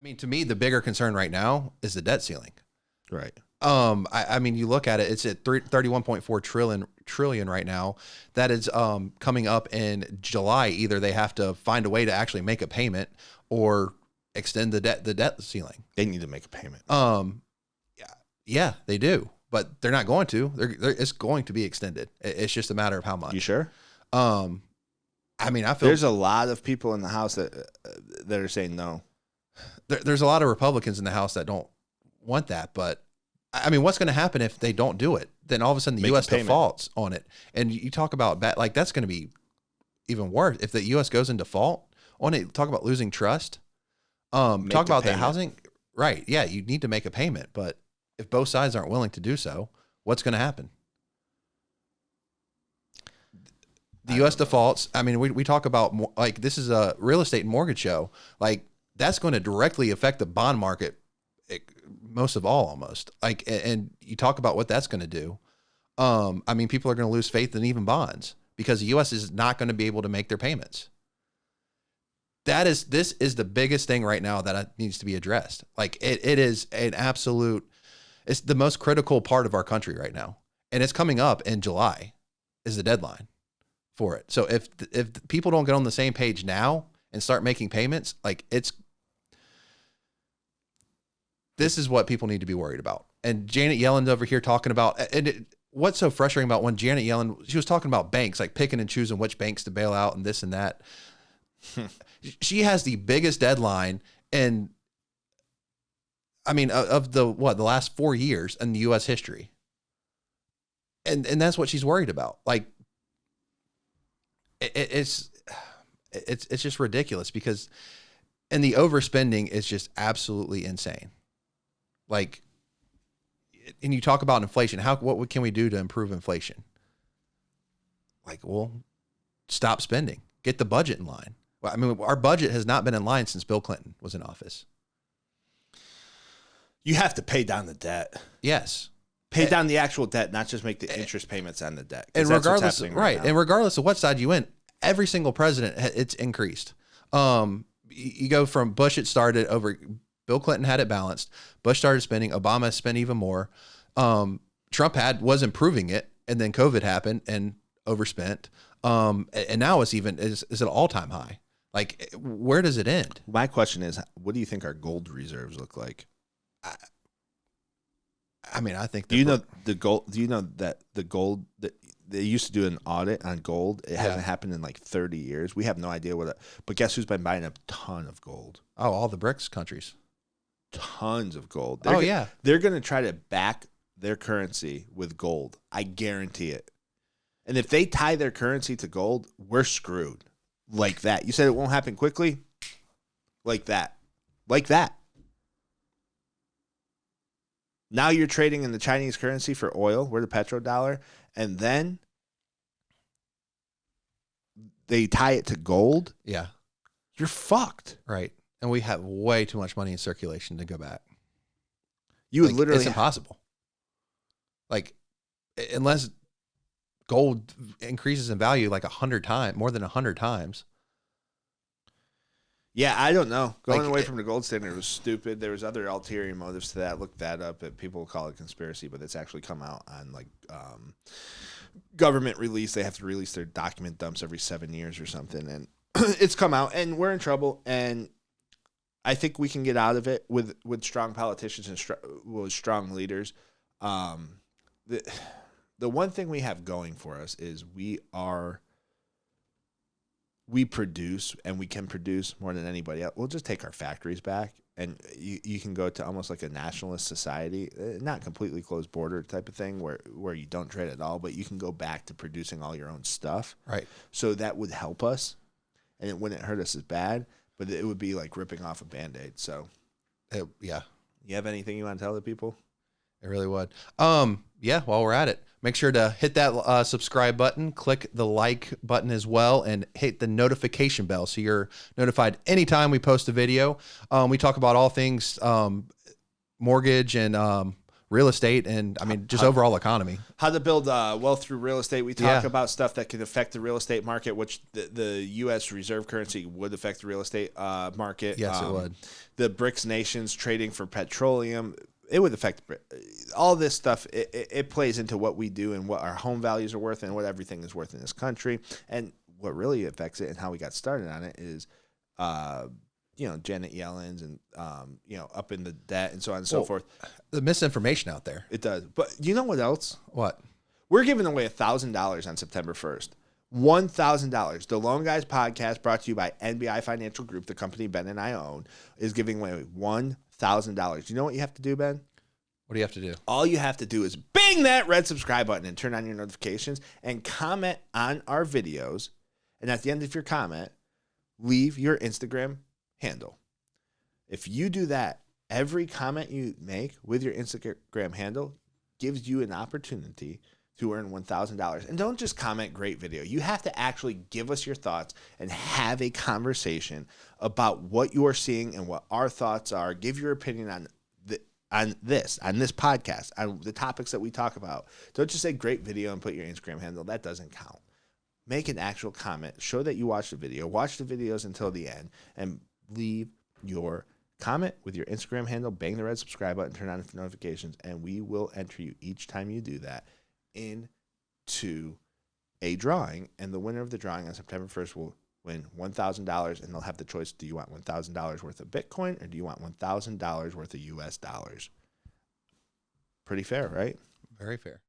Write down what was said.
I mean, to me, the bigger concern right now is the debt ceiling. Right. I mean, you look at it, it's at 31.4 trillion right now. That is coming up in July. Either they have to find a way to actually make a payment or extend the debt ceiling. They need to make a payment. Yeah, they do, but they're not going to. It's going to be extended. It's just a matter of how much. You sure? I mean, I feel there's a lot of people in the House that are saying no. There's a lot of Republicans in the House that don't want that, but I mean, what's going to happen if they don't do it? Then all of a sudden the U.S. defaults on it. And you talk about like, that's going to be even worse. If the U.S. goes in default on it, talk about losing trust. Talk about the housing. Right. Yeah. You need to make a payment, but if both sides aren't willing to do so, what's going to happen? The U.S. defaults. I mean, we talk about like, this is a real estate and mortgage show. Like, that's going to directly affect the bond market, most of all, almost. Like, and you talk about what that's going to do. I mean, people are going to lose faith in even bonds because the U.S. is not going to be able to make their payments. This is the biggest thing right now that needs to be addressed. Like, it is an absolute, it's the most critical part of our country right now. And it's coming up in July is the deadline for it. So if people don't get on the same page now and start making payments, like, this is what people need to be worried about. And Janet Yellen's over here talking about, and what's so frustrating about when Janet Yellen, she was talking about banks, like picking and choosing which banks to bail out and this and that. She has the biggest deadline, and I mean, of the last 4 years in the U.S. history. And that's what she's worried about. Like, it's just ridiculous because, and the overspending is just absolutely insane. Like, and you talk about inflation. What can we do to improve inflation? Like, well, stop spending, get the budget in line. Well, I mean, our budget has not been in line since Bill Clinton was in office. You have to pay down the debt. Yes. Pay down the actual debt, not just make the interest payments on the debt. And regardless, right. And regardless of what side you win, every single president, it's increased. You go from Bush, it started over. Bill Clinton had it balanced. Bush started spending. Obama spent even more. Trump was improving it, and then COVID happened and overspent. And now it's is an all-time high. Like, where does it end? My question is, what do you think our gold reserves look like? I mean, I think. Do you know the gold? Do you know that the gold that they used to do an audit on gold? It hasn't happened in like 30 years. We have no idea but guess who's been buying a ton of gold? Oh, all the BRICS countries. Tons of gold. They're going to try to back their currency with gold. I guarantee it. And if they tie their currency to gold, we're screwed. Like that. You said it won't happen quickly? Like that. Like that. Now you're trading in the Chinese currency for oil. We're the petrodollar. And then they tie it to gold. Yeah. You're fucked. Right. And we have way too much money in circulation to go back. You would literally... It's impossible. Like, unless gold increases in value like 100 times, more than 100 times. Yeah, I don't know. Going away from the gold standard was stupid. There was other ulterior motives to that. Look that up. People call it conspiracy, but it's actually come out on like government release. They have to release their document dumps every 7 years or something, and it's come out, and we're in trouble. And I think we can get out of it with strong politicians and with strong leaders. The one thing we have going for us is we produce, and we can produce more than anybody else. We'll just take our factories back, and you can go to almost like a nationalist society, not completely closed border type of thing where you don't trade at all, but you can go back to producing all your own stuff. Right. So that would help us, and it wouldn't hurt us as bad, but it would be like ripping off a Band-Aid. So, yeah. You have anything you want to tell the people? It really would. Yeah, while we're at it, make sure to hit that subscribe button, click the like button as well, and hit the notification bell so you're notified anytime we post a video. We talk about all things mortgage and real estate and I mean just overall economy. How to build wealth through real estate. We talk about stuff that could affect the real estate market, which the U.S. reserve currency would affect the real estate market. Yes, it would. The BRICS nations trading for petroleum, it would affect all this stuff. It plays into what we do and what our home values are worth and what everything is worth in this country. And what really affects it and how we got started on it is, Janet Yellen's and, up in the debt and so on and so forth. The misinformation out there. It does. But you know what else? What? We're giving away $1,000 on September 1st. $1,000. The Loan Guys podcast, brought to you by NBI Financial Group, the company Ben and I own, is giving away $1,000. You know what you have to do, Ben? What do you have to do? All you have to do is bang that red subscribe button and turn on your notifications and comment on our videos. And at the end of your comment, leave your Instagram handle. If you do that, every comment you make with your Instagram handle gives you an opportunity to earn $1,000. And don't just comment great video. You have to actually give us your thoughts and have a conversation about what you are seeing and what our thoughts are. Give your opinion on this podcast, on the topics that we talk about. Don't just say great video and put your Instagram handle. That doesn't count. Make an actual comment. Show that you watched the video. Watch the videos until the end and leave your comment with your Instagram handle. Bang the red subscribe button, turn on notifications, and we will enter you each time you do that into a drawing. And the winner of the drawing on September 1st will win $1,000, and they'll have the choice. Do you want $1,000 worth of Bitcoin or do you want $1,000 worth of US dollars? Pretty fair, right? Very fair.